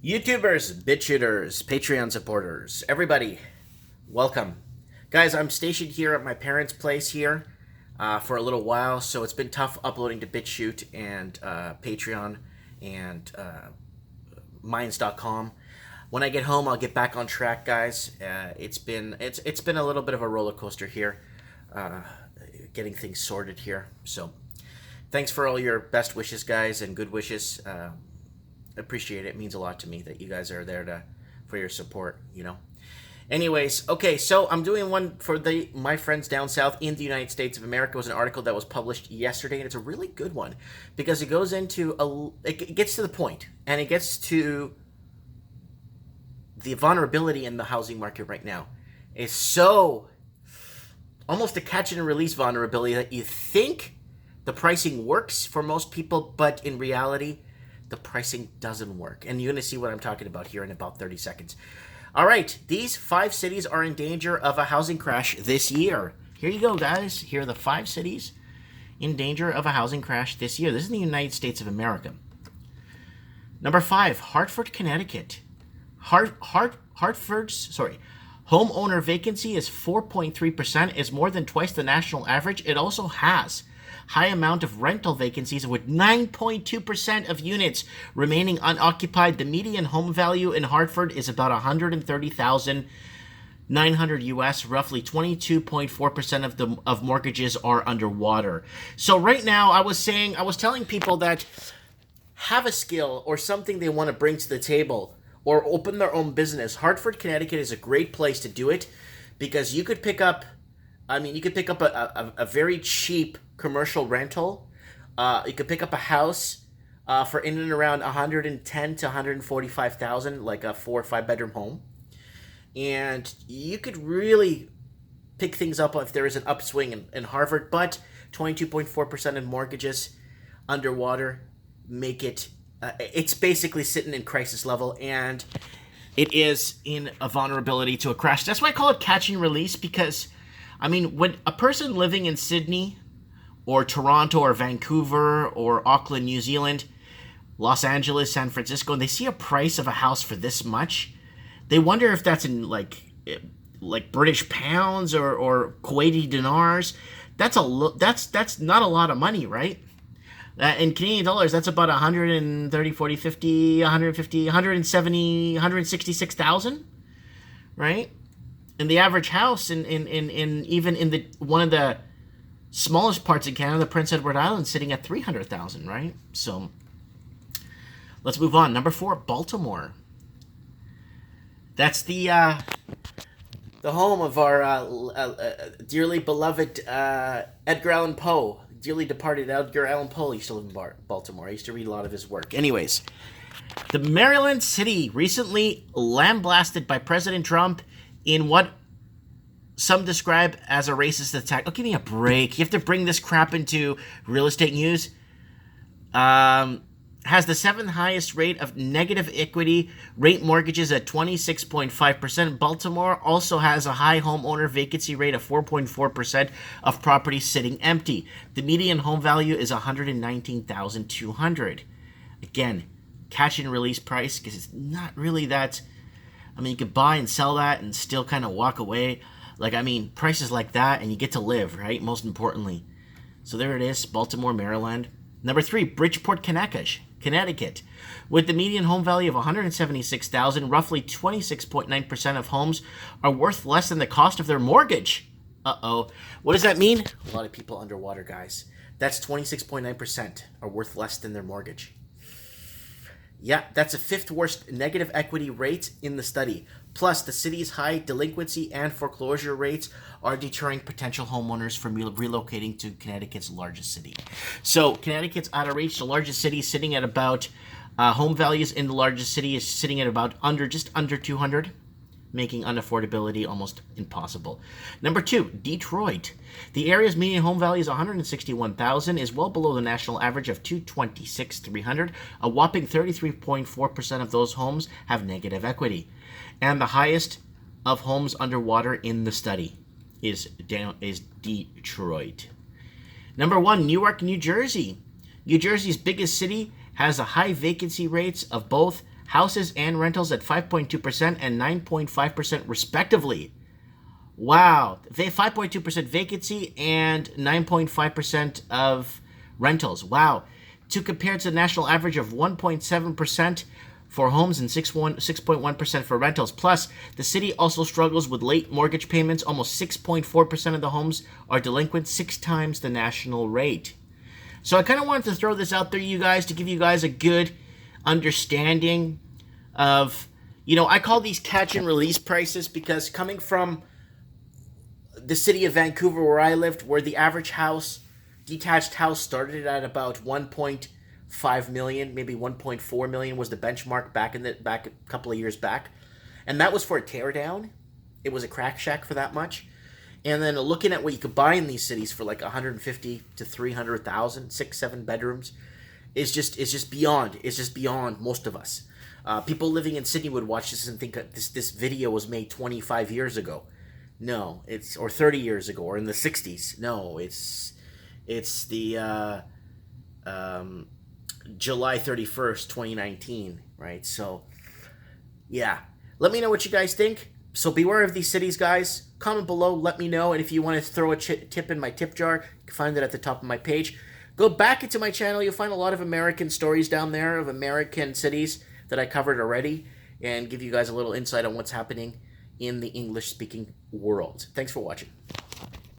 YouTubers, BitChuters, Patreon supporters, everybody, welcome. Guys, I'm stationed here at my parents' place here for a little while, so it's been tough uploading to BitChute and Patreon and Minds.com. When I get home, I'll get back on track, guys. It's been a little bit of a roller coaster here, getting things sorted here. So, thanks for all your best wishes, guys, and good wishes. Appreciate it. It means a lot to me that you guys are there for your support, Anyways, okay, so I'm doing one for my friends down south in the United States of America. It was an article that was published yesterday, and it's a really good one because it goes into it gets to the point, and it gets to the vulnerability in the housing market right now. It's so almost a catch and release vulnerability that you think the pricing works for most people, but in reality, the pricing doesn't work. And you're going to see what I'm talking about here in about 30 seconds. All right, these 5 cities are in danger of a housing crash this year. Here you go, guys. Here are the 5 cities in danger of a housing crash this year. This is the United States of America. Number 5, Hartford, Connecticut. Hartford's homeowner vacancy is 4.3%, is more than twice the national average. It also has high amount of rental vacancies with 9.2% of units remaining unoccupied. The median home value in Hartford is about $130,900 US. Roughly 22.4% of mortgages are underwater. So right now, I was telling people that have a skill or something they want to bring to the table or open their own business. Hartford, Connecticut is a great place to do it because you could pick up a very cheap commercial rental. You could pick up a house for in and around $110,000 to $145,000, like a 4 or 5 bedroom home, and you could really pick things up if there is an upswing in Hartford. But 22.4% of mortgages underwater make it. It's basically sitting in crisis level, and it is in a vulnerability to a crash. That's why I call it catch and release, because when a person living in Sydney or Toronto or Vancouver or Auckland, New Zealand, Los Angeles, San Francisco, and they see a price of a house for this much, they wonder if that's in like British pounds or Kuwaiti dinars. That's not a lot of money, right? In Canadian dollars, that's about 130, 40, 50, 150, 170, 166,000, right? And the average house in even in the one of the smallest parts of Canada, Prince Edward Island, sitting at 300,000, right? So let's move on. Number 4, Baltimore. That's the home of our dearly beloved Edgar Allan Poe. Dearly departed Edgar Allan Poe used to live in Baltimore. I used to read a lot of his work. Anyways, the Maryland city recently lambasted by President Trump in what some describe as a racist attack. Oh, give me a break. You have to bring this crap into real estate news. Has the 7th highest rate of negative equity rate mortgages at 26.5%. Baltimore also has a high homeowner vacancy rate of 4.4% of properties sitting empty. The median home value is $119,200. Again, catch and release price, because it's not really that. You could buy and sell that and still kind of walk away. Prices like that, and you get to live, right? Most importantly. So there it is, Baltimore, Maryland. Number 3, Bridgeport, Connecticut. With the median home value of $176,000, roughly 26.9% of homes are worth less than the cost of their mortgage. Uh-oh. What does that mean? A lot of people underwater, guys. That's 26.9% are worth less than their mortgage. Yeah, that's the 5th worst negative equity rate in the study. Plus, the city's high delinquency and foreclosure rates are deterring potential homeowners from relocating to Connecticut's largest city. So, Connecticut's out of reach. The largest city is sitting at about, home values in the largest city is sitting at about just under 200. Making unaffordability almost impossible. Number 2, Detroit. The area's median home value is $161,000, is well below the national average of $226,300. A whopping 33.4% of those homes have negative equity, and the highest of homes underwater in the study is Detroit. Number 1, Newark, New Jersey. New Jersey's biggest city has a high vacancy rates of both houses and rentals at 5.2% and 9.5% respectively. Wow. 5.2% vacancy and 9.5% of rentals. Wow. To compare to the national average of 1.7% for homes and 6.1% for rentals. Plus, the city also struggles with late mortgage payments. Almost 6.4% of the homes are delinquent, 6 times the national rate. So I kind of wanted to throw this out there, you guys, to give you guys a good understanding of, I call these catch and release prices because coming from the city of Vancouver where I lived, where the average house, detached house, started at about 1.5 million, maybe 1.4 million was the benchmark back a couple of years back. And that was for a tear down. It was a crack shack for that much. And then looking at what you could buy in these cities for like 150 to 300,000, 6-7 bedrooms, is just beyond most of us. People living in Sydney would watch this and think that this video was made 25 years ago. No, or 30 years ago, or in the 60s. No, it's the July 31st, 2019, right? So, yeah. Let me know what you guys think. So beware of these cities, guys. Comment below, let me know. And if you want to throw a tip in my tip jar, you can find it at the top of my page. Go back into my channel. You'll find a lot of American stories down there of American cities that I covered already and give you guys a little insight on what's happening in the English-speaking world. Thanks for watching.